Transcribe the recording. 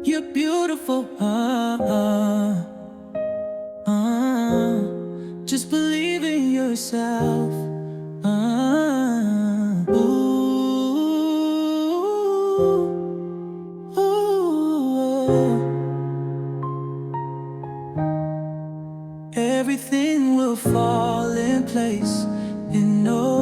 You're beautiful. Just believe in yourself. Ooh, ooh. Everything will fall in place in no